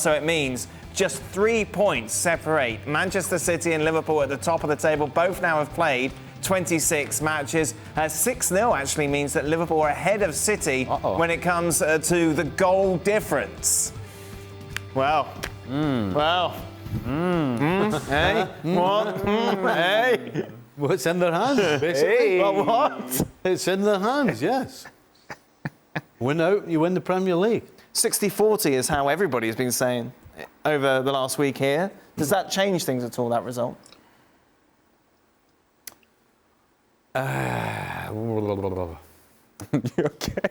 So it means just 3 points separate Manchester City and Liverpool at the top of the table. Both now have played 26 matches. 6-0 actually means that Liverpool are ahead of City when it comes to the goal difference. Well, hey, what? Hey. Well, it's in their hands, basically. Hey. Well, what? It's in their hands, yes. Win out, you win the Premier League. 60-40 is how everybody has been saying over the last week here. Does that change things at all, that result? You okay?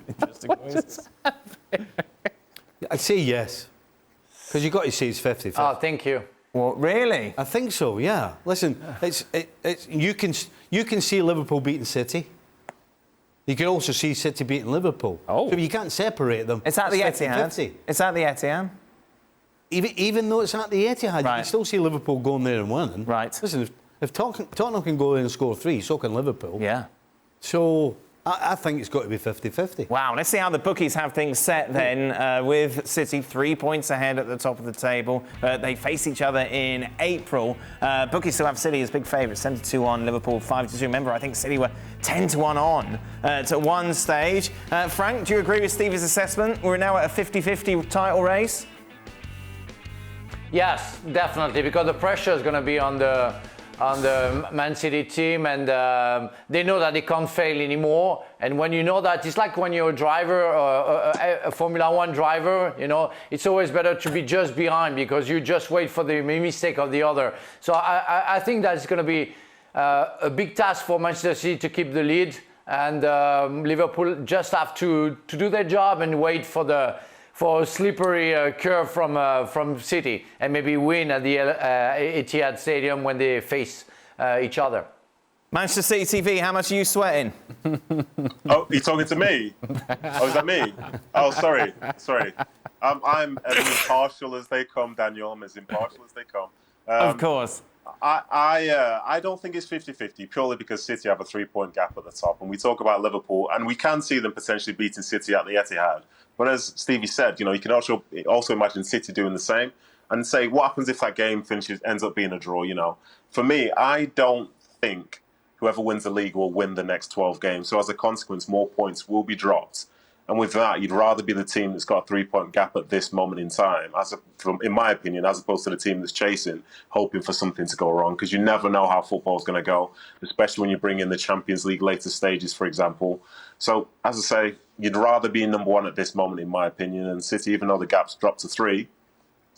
Interesting voice. I'd say yes. Because you've got to say it's 50-50. Oh, thank you. Well, really? I think so, yeah. Listen, you can see Liverpool beating City. You can also see City beating Liverpool. Oh. So you can't separate them. It's at the Etihad. 50-50. It's at the Etihad. Even though it's at the Etihad, you can still see Liverpool going there and winning. Right. Listen, if Tottenham can go there and score 3, so can Liverpool. Yeah. So I think it's got to be 50-50. Wow, let's see how the bookies have things set then, with City 3 points ahead at the top of the table. They face each other in April. Bookies still have City as big favourites, 10-2 on Liverpool, 5-2. Remember, I think City were 10-1 on to one stage. Frank, do you agree with Stevie's assessment? We're now at a 50-50 title race? Yes, definitely, because the pressure is going to be on the Man City team, and they know that they can't fail anymore. And when you know that, it's like when you're a driver, a Formula One driver, you know, it's always better to be just behind because you just wait for the mistake of the other. So I think that it's going to be a big task for Manchester City to keep the lead, and Liverpool just have to do their job and wait for a slippery curve from City and maybe win at the Etihad Stadium when they face each other. Manchester City TV, how much are you sweating? Oh, you're talking to me? Oh, is that me? Oh, sorry. I'm as impartial as they come, Daniel. I'm as impartial as they come. Of course. I don't think it's 50-50 purely because City have a 3-point gap at the top, and we talk about Liverpool, and we can see them potentially beating City at the Etihad. But as Stevie said, you know, you can also imagine City doing the same and say, what happens if that game ends up being a draw? You know, for me, I don't think whoever wins the league will win the next 12 games. So as a consequence, more points will be dropped. And with that, you'd rather be the team that's got a 3-point gap at this moment in time, in my opinion, as opposed to the team that's chasing, hoping for something to go wrong. Because you never know how football's going to go, especially when you bring in the Champions League later stages, for example. So, as I say, you'd rather be number one at this moment, in my opinion. And City, even though the gap's dropped to 3, you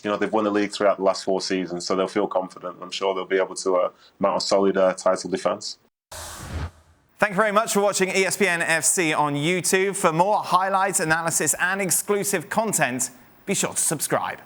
know, they've won the league throughout the last 4 seasons, so they'll feel confident. I'm sure they'll be able to mount a solid title defence. Thank you very much for watching ESPN FC on YouTube. For more highlights, analysis and exclusive content, be sure to subscribe.